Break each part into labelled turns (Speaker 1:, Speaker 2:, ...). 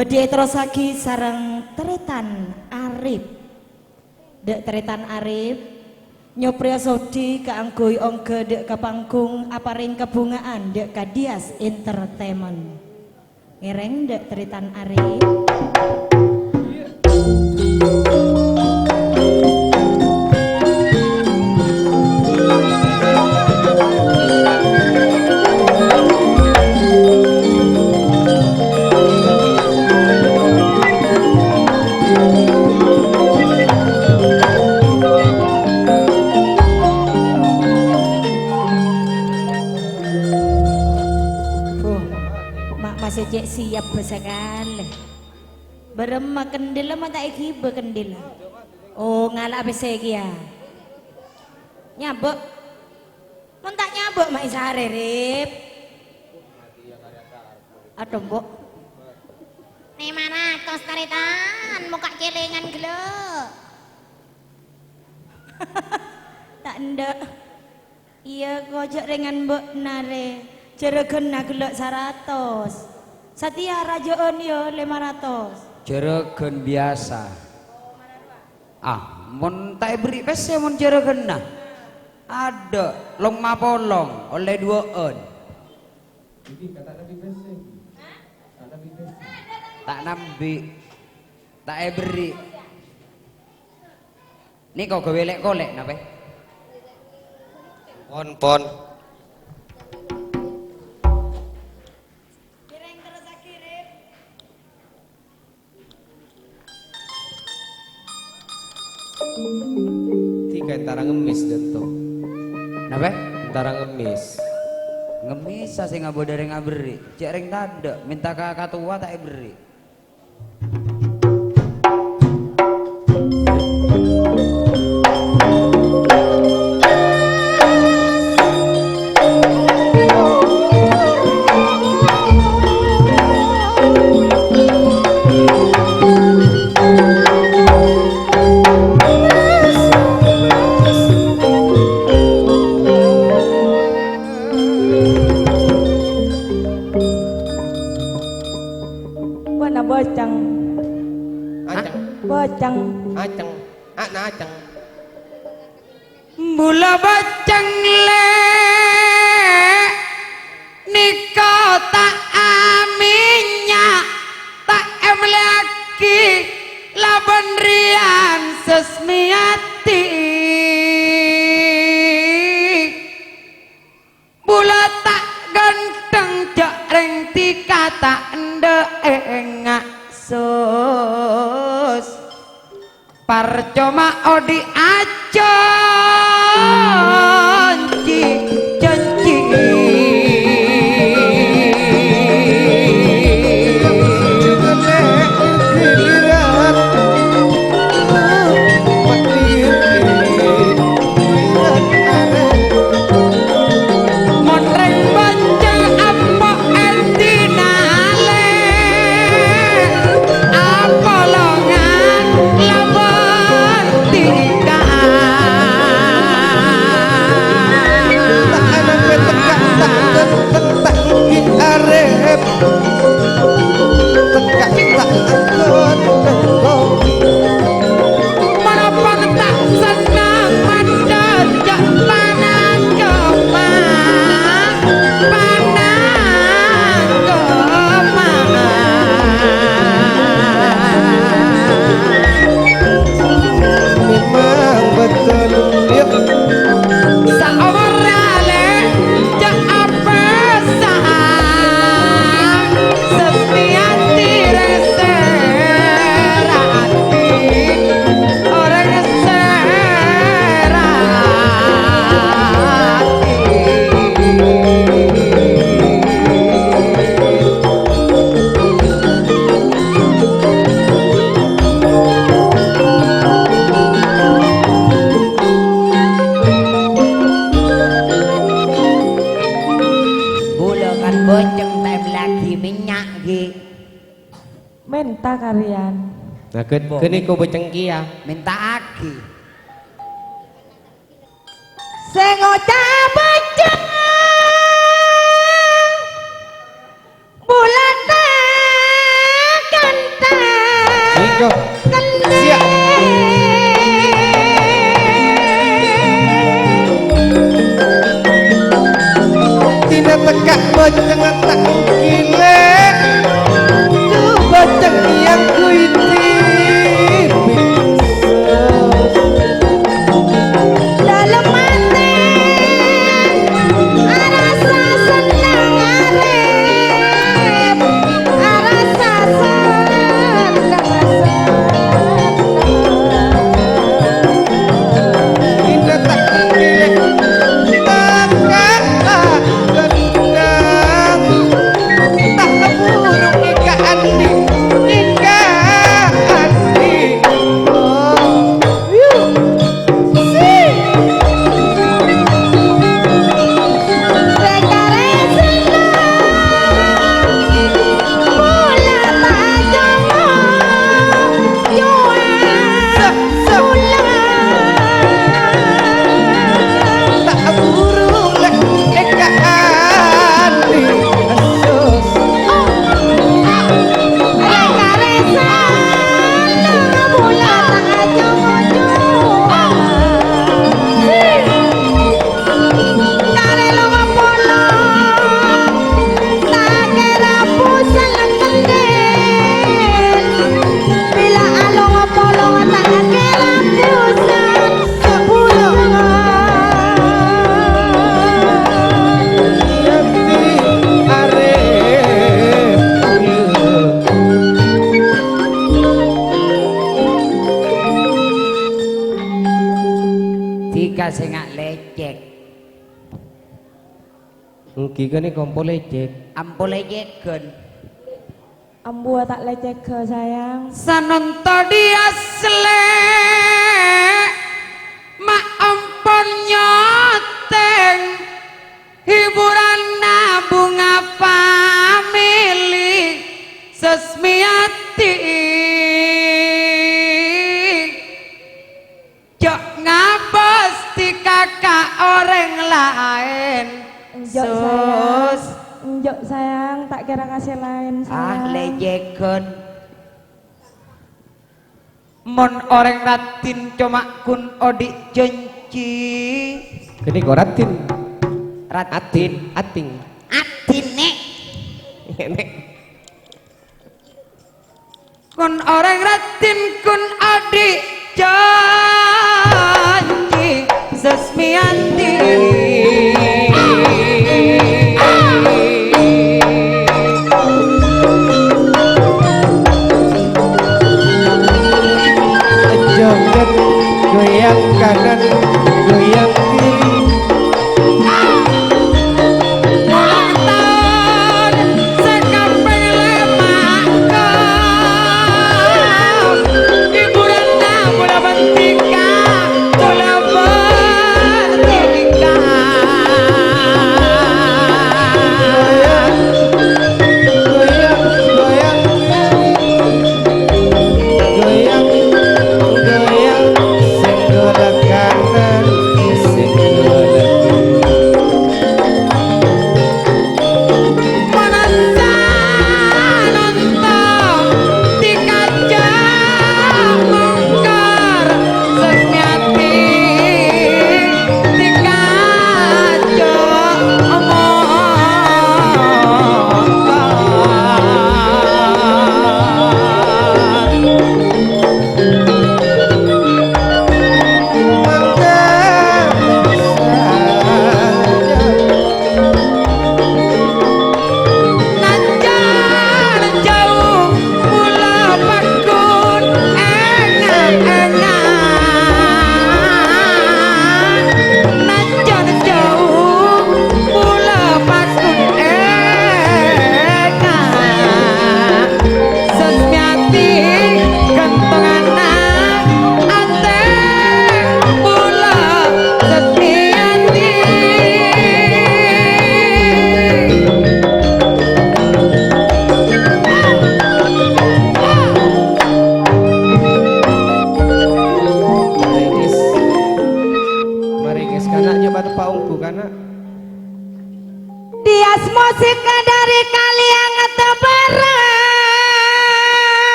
Speaker 1: Bedhe terus lagi sareng Tretan Arif. Dek Tretan Arif nyopria sodi kaanggoy ongge dek kapanggung aparing kebungaan dek Kadias Entertainment. Ngereng dek Tretan Arif. Masih cek siap sekali. Berema kendil mata iki bekendil. Oh ngalak bese iki ya. Nyabuk. Mun tak nyabuk mak isare rip. Aduh mbok. Nih mana tos taritan muka celengan gelo. Tak ndak. Iya kojok dengan mbok nare. Jeregen nagelok 100. Satya Rajoon yo 500.
Speaker 2: Jeregen biasa. Mun tak beri pese mun jeregen nah. Ada long mapolong oleh 2 on.
Speaker 3: Ini kata nabi pese.
Speaker 2: Tak nambi. Tak beri. Ini kau gewelek kolek napa?
Speaker 3: Pon. Tiga antara ngemis dento.
Speaker 2: Napa?
Speaker 3: Antara ngemis.
Speaker 2: Ngemis sing ngabo dari ngaberi. Cek ring tanda minta kakak tua tak beri.
Speaker 3: Aceng.
Speaker 2: Mula bacang le niko tak aminya tak emlaki laban rian sesmiati bula tak ganteng jak reng tika tak ende engak sus parcoma odi aja janji
Speaker 1: minta kalian.
Speaker 3: Nah, kene kau bercengki ya.
Speaker 2: minta aki.
Speaker 1: Sing bocah bulan tekan
Speaker 3: Go. Siap. Tina tekak boceng tak gile. Tuh boceng yang kuiti.
Speaker 1: dalam hati rasa senang arep rasa
Speaker 3: Tina tak gile. Takkanlah gendang. Tak keburuk ika andi. Ika andi. Oh. Tak burung lek eka andi asus Yati arep
Speaker 2: Tiga sengak lecek.
Speaker 3: Engki gani kompol lecek
Speaker 2: Ampun leceken.
Speaker 1: Ambu tak lecek ke sayang.
Speaker 2: Sanonto dia selek mak ampun nyoteng hiburan bunga pamili sesmiati jok ngapos di kakak orang lain
Speaker 1: Njok
Speaker 2: sus
Speaker 1: Njok sayang, tak kira kasih lain sayang.
Speaker 2: lejekon mon orang ratin cuma kun odik jenci
Speaker 3: gani goratin
Speaker 2: ratin
Speaker 3: ating
Speaker 2: atin nek
Speaker 3: nek
Speaker 2: kun orang ratin kun odik janji sesmianti
Speaker 3: joget goyang kanan goyang kiri
Speaker 2: ulang tahun sekampung lemak kau hiburan bola bentika bola bentika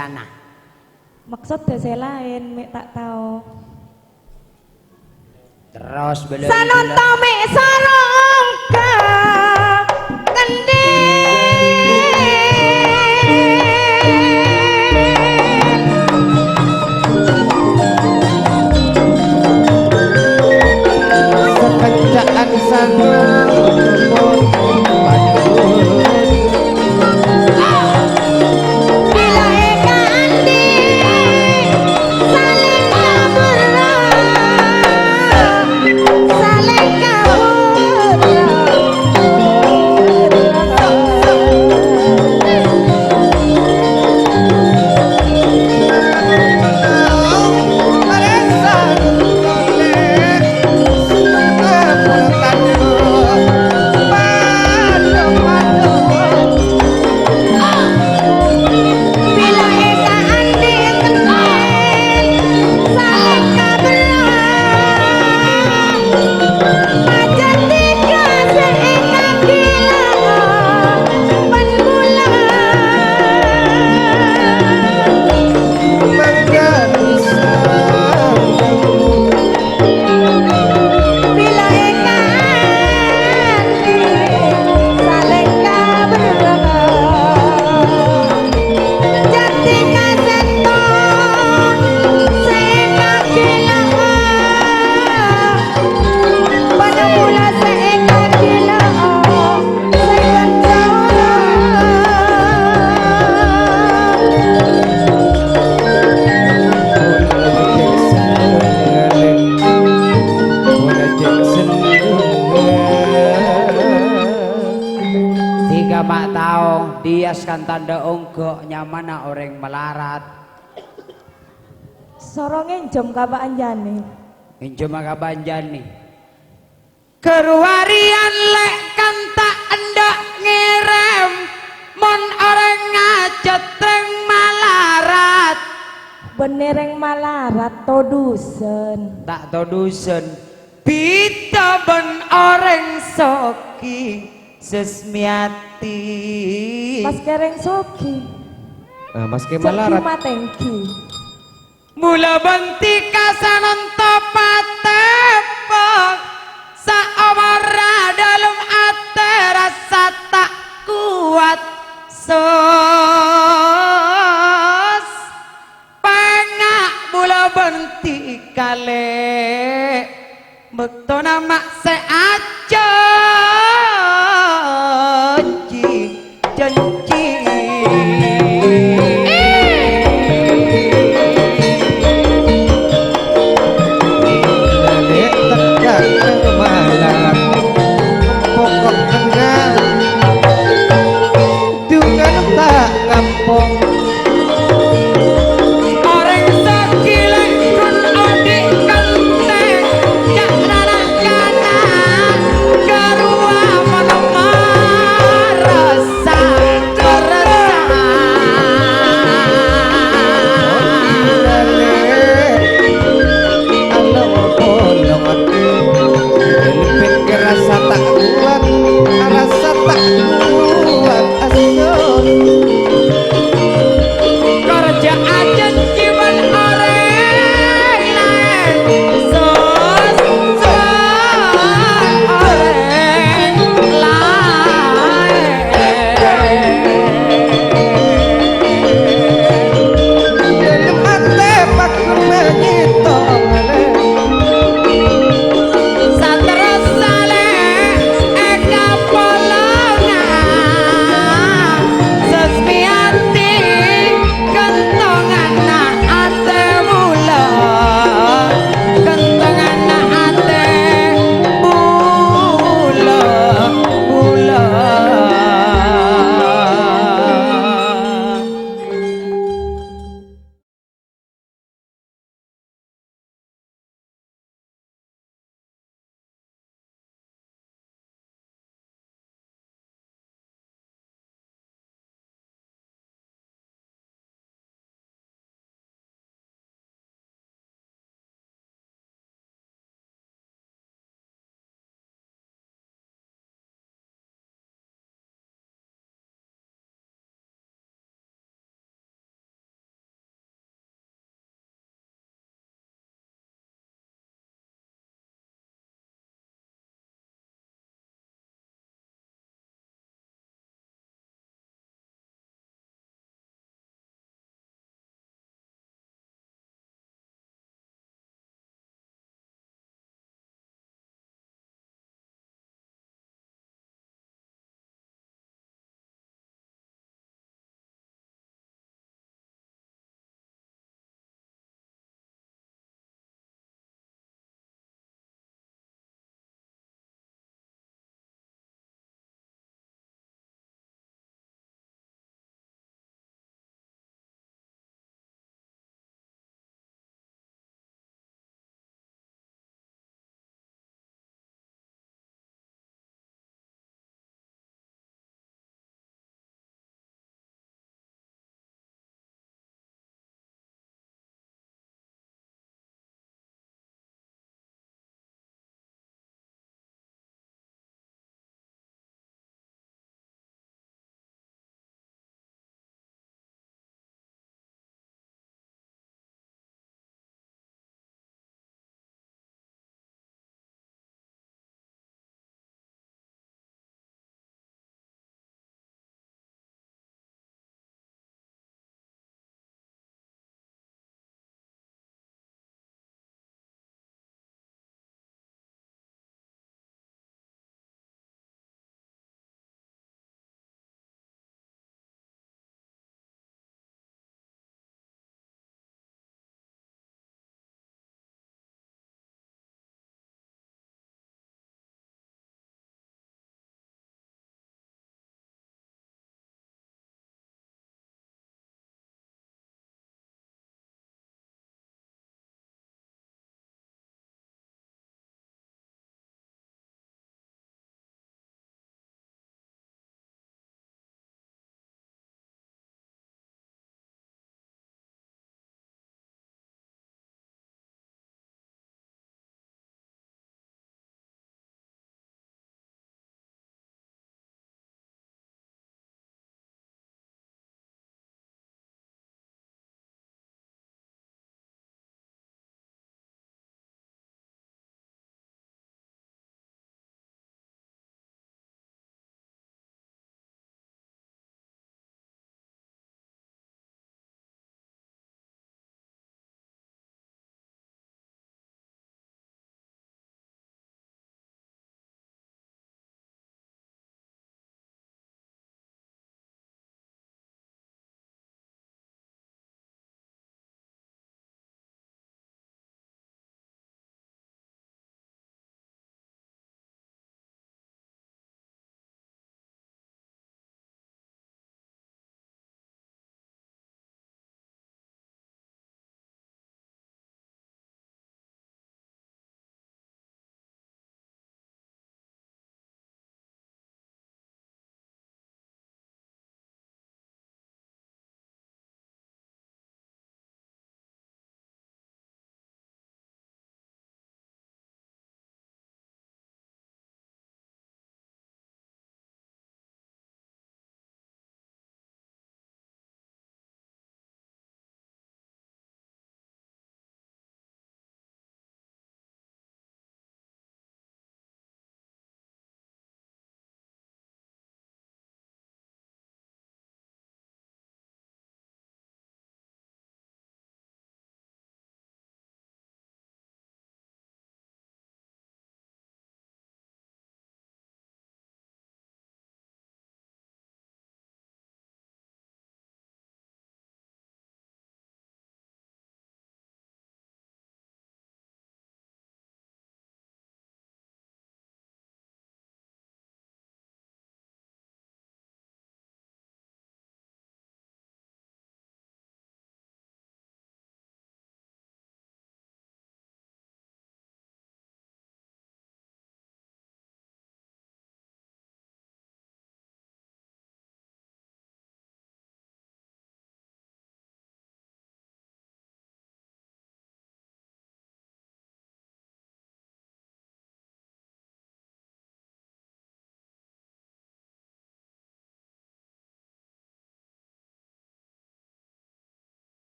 Speaker 2: sana.
Speaker 1: Maksud desa lain, mek tak tahu.
Speaker 2: Terus belum
Speaker 1: Sanonto mek sarong ke kendi.
Speaker 3: Sepencaan sana untuk padut.
Speaker 1: Bila eka andi saling kabur, saling Bila eka andi kenal saling kabur, aja tiga seeka gila penbulan.
Speaker 3: Mangga bisa
Speaker 1: Bila eka andi saling kabur, jati kasenton seeka gila penembula seeka gila
Speaker 2: tiga mak tahu diaskan tanda ongkok nyamana orang melarat.
Speaker 1: Sorongin jom kabaan jani.
Speaker 2: Cuma kabanjani. Keruarian lek kan tak endak ngirim mon orang ngacetreng malarat.
Speaker 1: Benereng malarat to dusen.
Speaker 2: Tak tau dusun pita ben orang soki sesmiati.
Speaker 1: Mas kereng soki.
Speaker 3: Mas
Speaker 1: Soki
Speaker 3: Kemalarat
Speaker 1: matengki.
Speaker 2: Mula benti kasanon top